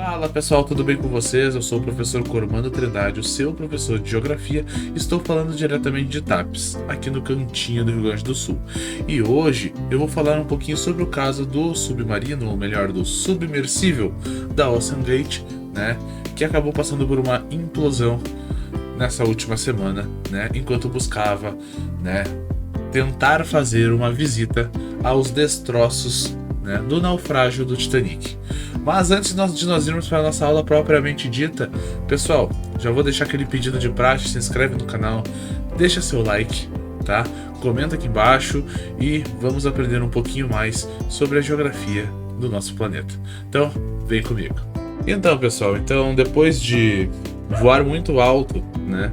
Fala pessoal, tudo bem com vocês? Eu sou o professor Cormando Trindade, o seu professor de Geografia. Estou falando diretamente de Tapes, aqui no cantinho do Rio Grande do Sul. E hoje eu vou falar um pouquinho sobre o caso do submarino, ou melhor, do submersível da OceanGate, né? Que acabou passando por uma implosão nessa última semana, né? Enquanto buscava, né, tentar fazer uma visita aos destroços, né, do naufrágio do Titanic. Mas antes de nós irmos para a nossa aula propriamente dita, pessoal, já vou deixar aquele pedido de praxe, se inscreve no canal, deixa seu like, tá? Comenta aqui embaixo e vamos aprender um pouquinho mais sobre a geografia do nosso planeta. Então, vem comigo. Então, pessoal, depois de voar muito alto, né,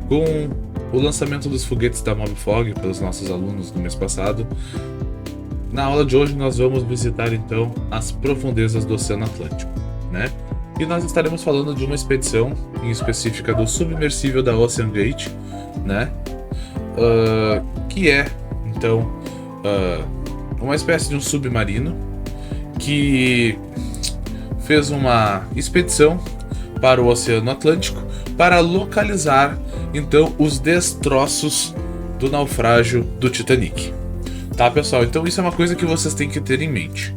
com o lançamento dos foguetes da Mobfog pelos nossos alunos no mês passado, na aula de hoje nós vamos visitar então as profundezas do Oceano Atlântico, né? E nós estaremos falando de uma expedição em específica do submersível da OceanGate, né? Que é então uma espécie de um submarino que fez uma expedição para o Oceano Atlântico para localizar então os destroços do naufrágio do Titanic. Tá, pessoal? Então isso é uma coisa que vocês têm que ter em mente.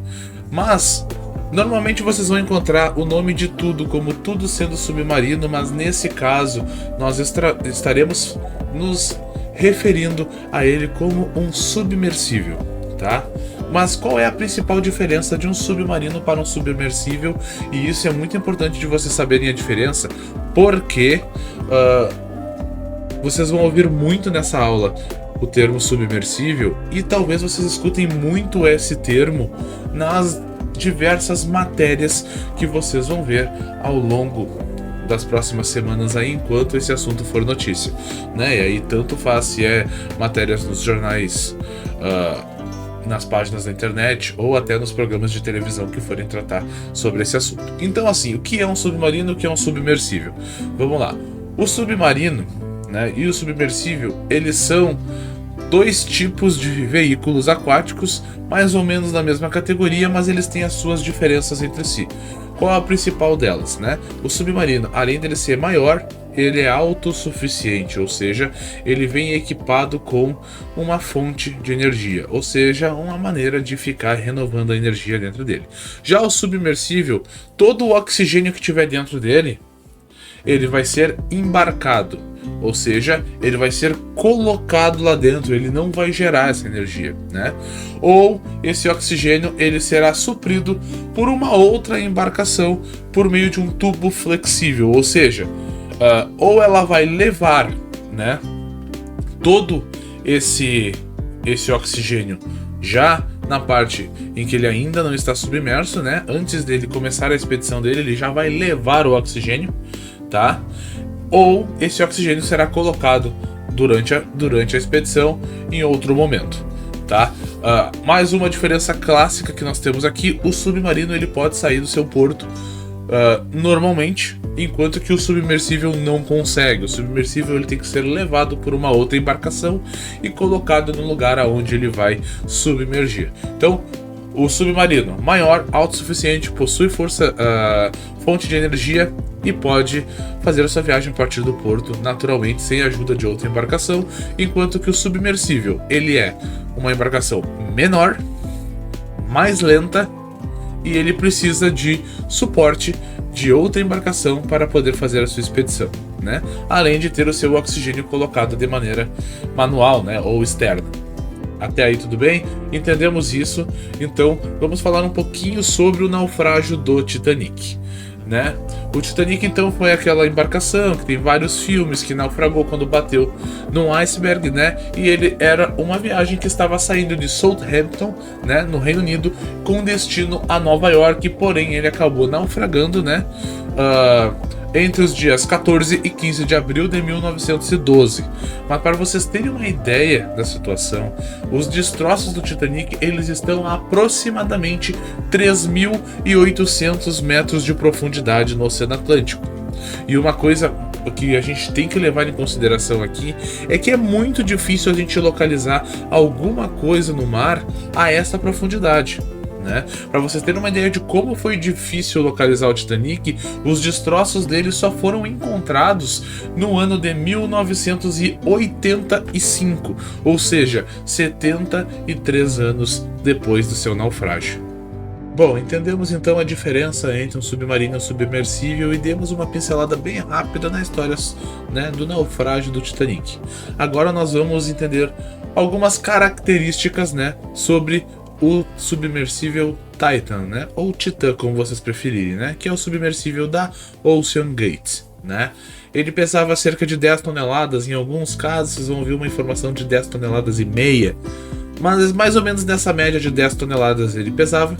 Mas normalmente vocês vão encontrar o nome de tudo como tudo sendo submarino, mas nesse caso nós estaremos nos referindo a ele como um submersível, tá? Mas qual é a principal diferença de um submarino para um submersível? E isso é muito importante de vocês saberem a diferença, porque vocês vão ouvir muito nessa aula o termo submersível e talvez vocês escutem muito esse termo nas diversas matérias que vocês vão ver ao longo das próximas semanas aí, enquanto esse assunto for notícia, né? E aí tanto faz se é matérias nos jornais, nas páginas da internet ou até nos programas de televisão que forem tratar sobre esse assunto. Então assim, o que é um submarino, o que é um submersível? Vamos lá. O submarino, né, e o submersível, eles são dois tipos de veículos aquáticos, mais ou menos da mesma categoria, mas eles têm as suas diferenças entre si. Qual a principal delas, né? O submarino, além dele ser maior, ele é autossuficiente, ou seja, ele vem equipado com uma fonte de energia, ou seja, uma maneira de ficar renovando a energia dentro dele. Já o submersível, todo o oxigênio que tiver dentro dele, ele vai ser embarcado, ou seja, ele vai ser colocado lá dentro, ele não vai gerar essa energia, né? Ou esse oxigênio ele será suprido por uma outra embarcação por meio de um tubo flexível, ou seja, ou ela vai levar, né, todo esse oxigênio já na parte em que ele ainda não está submerso, né? Antes dele começar a expedição dele, ele já vai levar o oxigênio, tá? Ou esse oxigênio será colocado durante a expedição em outro momento, tá? Mais uma diferença clássica que nós temos aqui: o submarino ele pode sair do seu porto normalmente, enquanto que o submersível não consegue. O submersível ele tem que ser levado por uma outra embarcação e colocado no lugar aonde ele vai submergir. Então, o submarino maior, autossuficiente, possui fonte de energia e pode fazer a sua viagem a partir do porto naturalmente, sem a ajuda de outra embarcação, enquanto que o submersível ele é uma embarcação menor, mais lenta, e ele precisa de suporte de outra embarcação para poder fazer a sua expedição, né? Além de ter o seu oxigênio colocado de maneira manual, né, ou externa. Até aí tudo bem? Entendemos isso? Então vamos falar um pouquinho sobre o naufrágio do Titanic, né? O Titanic então foi aquela embarcação que tem vários filmes, que naufragou quando bateu num iceberg, né? E ele era uma viagem que estava saindo de Southampton, né, no Reino Unido, com destino a Nova York, porém ele acabou naufragando, né, entre os dias 14 e 15 de abril de 1912. Mas para vocês terem uma ideia da situação, os destroços do Titanic eles estão a aproximadamente 3.800 metros de profundidade no Oceano Atlântico. E uma coisa que a gente tem que levar em consideração aqui é que é muito difícil a gente localizar alguma coisa no mar a essa profundidade, né? Para vocês terem uma ideia de como foi difícil localizar o Titanic, os destroços dele só foram encontrados no ano de 1985, ou seja, 73 anos depois do seu naufrágio. Bom, entendemos então a diferença entre um submarino e um submersível e demos uma pincelada bem rápida na história, né, do naufrágio do Titanic. Agora nós vamos entender algumas características, né, sobre o submersível Titan, né, ou Titan, como vocês preferirem, né, que é o submersível da OceanGate, né. Ele pesava cerca de 10 toneladas, em alguns casos vocês vão ver uma informação de 10 toneladas e meia, mas mais ou menos nessa média de 10 toneladas ele pesava.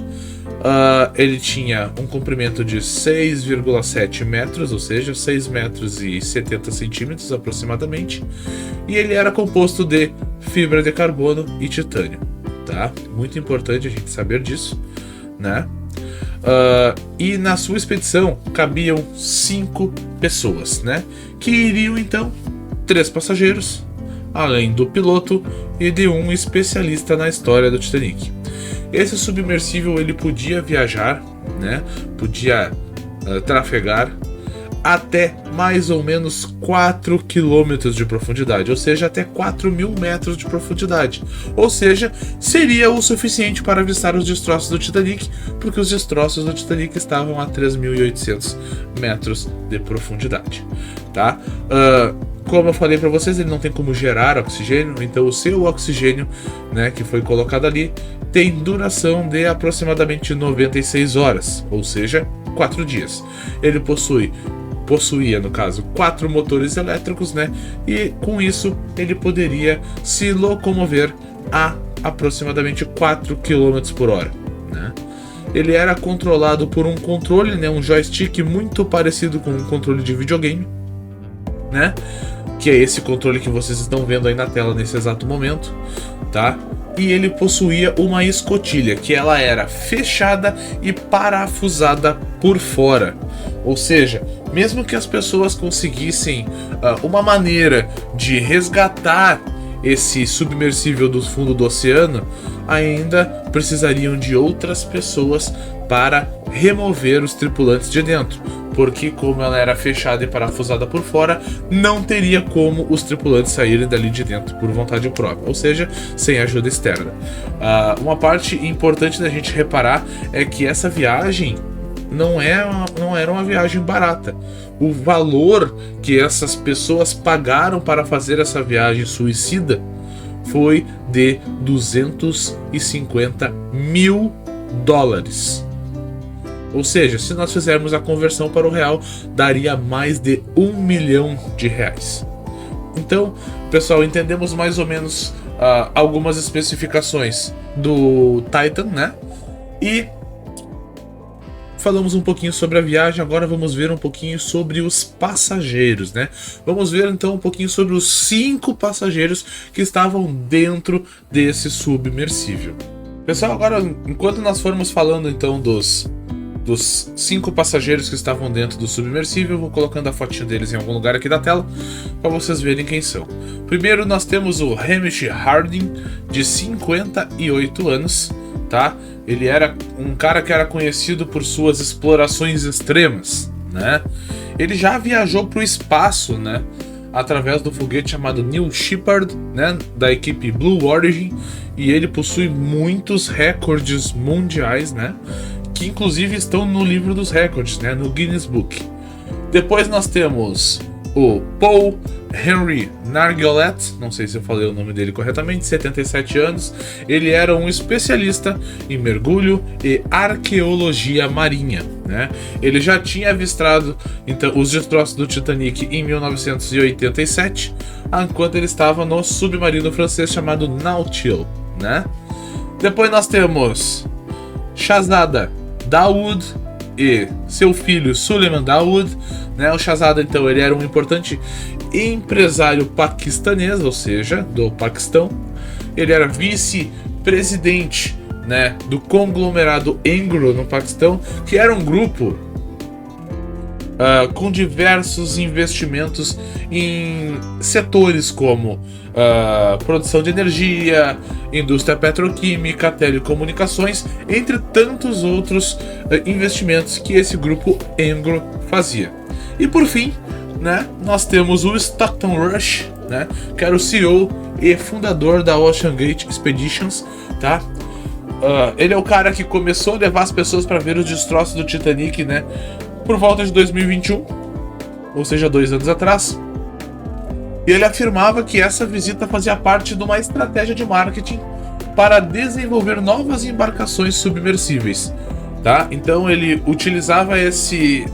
Ele tinha um comprimento de 6,7 metros, ou seja, 6 metros e 70 centímetros aproximadamente, e ele era composto de fibra de carbono e titânio, tá? Muito importante a gente saber disso, né? E na sua expedição cabiam 5 pessoas, né? Que iriam então 3 passageiros, além do piloto e de um especialista na história do Titanic. Esse submersível ele podia viajar, né? Podia trafegar até mais ou menos 4 quilômetros de profundidade, ou seja, até 4.000 metros de profundidade. Ou seja, seria o suficiente para avistar os destroços do Titanic, porque os destroços do Titanic estavam a 3.800 metros de profundidade, tá? Como eu falei para vocês, ele não tem como gerar oxigênio, então o seu oxigênio, né, que foi colocado ali, tem duração de aproximadamente 96 horas, ou seja, 4 dias. Ele possuía, no caso, 4 motores elétricos, né, e com isso ele poderia se locomover a aproximadamente 4 km por hora, né. Ele era controlado por um controle, né, um joystick muito parecido com um controle de videogame, né, que é esse controle que vocês estão vendo aí na tela nesse exato momento, tá? E ele possuía uma escotilha, que ela era fechada e parafusada por fora. Ou seja, mesmo que as pessoas conseguissem uma maneira de resgatar esse submersível do fundo do oceano, ainda precisariam de outras pessoas para remover os tripulantes de dentro, porque como ela era fechada e parafusada por fora, não teria como os tripulantes saírem dali de dentro por vontade própria, ou seja, sem ajuda externa. Uma parte importante da gente reparar é que essa viagem não era uma viagem barata. O valor que essas pessoas pagaram para fazer essa viagem suicida foi de $250 mil. Ou seja, se nós fizermos a conversão para o real, daria mais de R$1 milhão. Então, pessoal, entendemos mais ou menos algumas especificações do Titan, né? E falamos um pouquinho sobre a viagem, agora vamos ver um pouquinho sobre os passageiros, né? Vamos ver então um pouquinho sobre os 5 passageiros que estavam dentro desse submersível. Pessoal, agora, enquanto nós formos falando então dos 5 passageiros que estavam dentro do submersível, eu vou colocando a fotinho deles em algum lugar aqui da tela para vocês verem quem são. Primeiro nós temos o Hamish Harding, de 58 anos, tá? Ele era um cara que era conhecido por suas explorações extremas, né? Ele já viajou para o espaço, né, através do foguete chamado New Shepard, né, da equipe Blue Origin, e ele possui muitos recordes mundiais, né, que inclusive estão no livro dos recordes, né, no Guinness Book. Depois nós temos o Paul Henry Nargeolet, não sei se eu falei o nome dele corretamente, 77 anos. Ele era um especialista em mergulho e arqueologia marinha, né? Ele já tinha avistado então os destroços do Titanic em 1987, enquanto ele estava no submarino francês chamado Nautil, né? Depois nós temos Shahzada Dawood e seu filho Suleiman Dawood, né? O Shahzada, então, ele era um importante empresário paquistanês, ou seja, do Paquistão. Ele era vice-presidente, né, do conglomerado Engro no Paquistão, que era um grupo com diversos investimentos em setores como produção de energia, indústria petroquímica, telecomunicações, entre tantos outros investimentos que esse grupo Engro fazia. E por fim, né, nós temos o Stockton Rush, né, que era o CEO e fundador da Ocean Gate Expeditions, tá? Ele é o cara que começou a levar as pessoas para ver os destroços do Titanic, né, por volta de 2021, ou seja, 2 anos atrás. E ele afirmava que essa visita fazia parte de uma estratégia de marketing para desenvolver novas embarcações submersíveis, tá? Então ele utilizava esse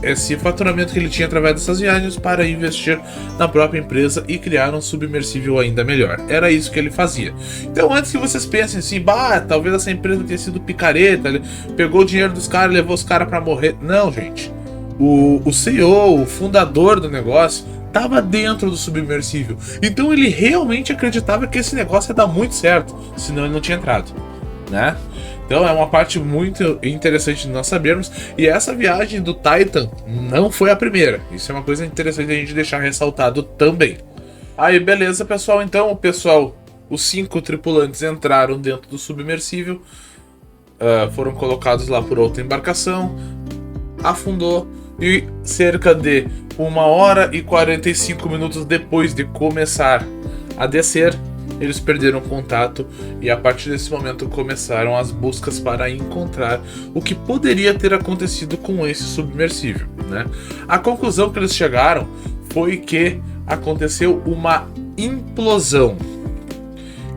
faturamento que ele tinha através dessas viagens para investir na própria empresa e criar um submersível ainda melhor. Era isso que ele fazia. Então, antes que vocês pensem assim, talvez essa empresa tenha sido picareta, ele pegou o dinheiro dos caras e levou os caras para morrer. Não, gente. O CEO, o fundador do negócio, estava dentro do submersível. Então ele realmente acreditava que esse negócio ia dar muito certo, senão ele não tinha entrado, né? Então é uma parte muito interessante de nós sabermos. E essa viagem do Titan não foi a primeira. Isso é uma coisa interessante a gente deixar ressaltado também. Aí beleza, pessoal. Então os 5 tripulantes entraram dentro do submersível, foram colocados lá por outra embarcação, afundou. E cerca de 1h45 depois de começar a descer, eles perderam contato e a partir desse momento começaram as buscas para encontrar o que poderia ter acontecido com esse submersível, né? A conclusão que eles chegaram foi que aconteceu uma implosão,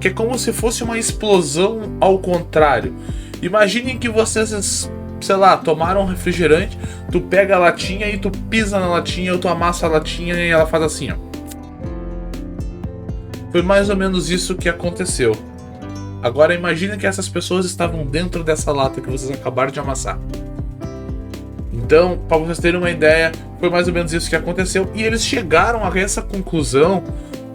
que é como se fosse uma explosão ao contrário. Imaginem que vocês, sei lá, tomaram um refrigerante, tu pega a latinha e tu pisa na latinha, ou tu amassa a latinha e ela faz assim, ó. Foi mais ou menos isso que aconteceu. Agora imagine que essas pessoas estavam dentro dessa lata que vocês acabaram de amassar. Então, para vocês terem uma ideia, foi mais ou menos isso que aconteceu. E eles chegaram a essa conclusão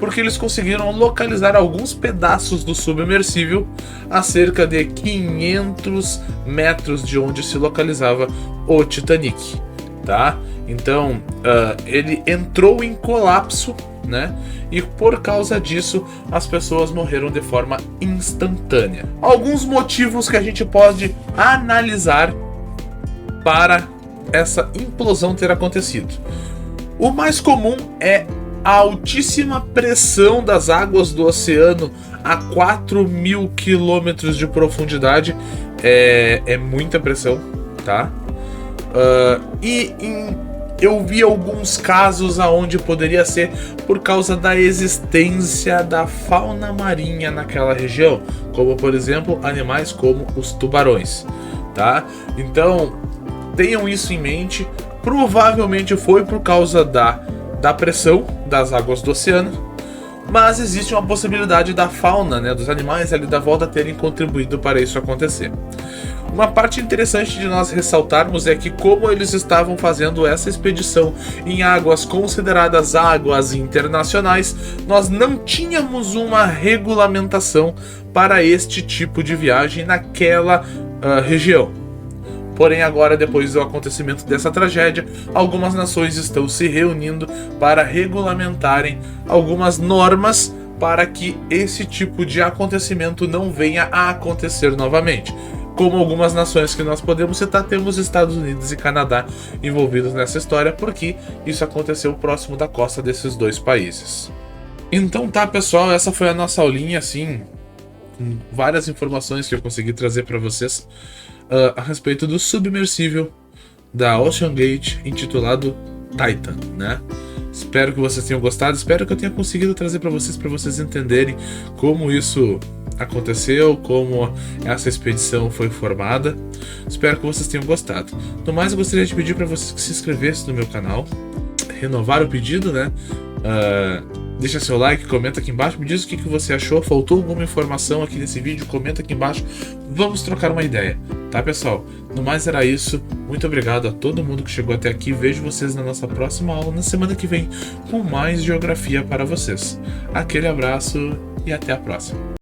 porque eles conseguiram localizar alguns pedaços do submersível a cerca de 500 metros de onde se localizava o Titanic, tá? Então, ele entrou em colapso, né? E por causa disso, as pessoas morreram de forma instantânea. Alguns motivos que a gente pode analisar para essa implosão ter acontecido. O mais comum é a altíssima pressão das águas do oceano a 4.000 quilômetros de profundidade. É muita pressão, tá? Eu vi alguns casos aonde poderia ser por causa da existência da fauna marinha naquela região, como por exemplo animais como os tubarões, tá? Então tenham isso em mente. Provavelmente foi por causa da pressão das águas do oceano, mas existe uma possibilidade da fauna, né, dos animais ali da volta terem contribuído para isso acontecer. Uma parte interessante de nós ressaltarmos é que, como eles estavam fazendo essa expedição em águas consideradas águas internacionais, nós não tínhamos uma regulamentação para este tipo de viagem naquela região. Porém, agora, depois do acontecimento dessa tragédia, algumas nações estão se reunindo para regulamentarem algumas normas para que esse tipo de acontecimento não venha a acontecer novamente. Como algumas nações que nós podemos citar, temos Estados Unidos e Canadá envolvidos nessa história, porque isso aconteceu próximo da costa desses dois países. Então tá, pessoal, essa foi a nossa aulinha, assim, com várias informações que eu consegui trazer para vocês a respeito do submersível da Ocean Gate, intitulado Titan, né? Espero que vocês tenham gostado, espero que eu tenha conseguido trazer para vocês entenderem como isso aconteceu, como essa expedição foi formada. Espero que vocês tenham gostado. No mais, eu gostaria de pedir para vocês que se inscrevessem no meu canal, renovar o pedido, né? Deixa seu like, comenta aqui embaixo, me diz o que você achou, faltou alguma informação aqui nesse vídeo, comenta aqui embaixo, vamos trocar uma ideia, tá, pessoal? No mais era isso, muito obrigado a todo mundo que chegou até aqui, vejo vocês na nossa próxima aula, na semana que vem, com mais geografia para vocês. Aquele abraço e até a próxima.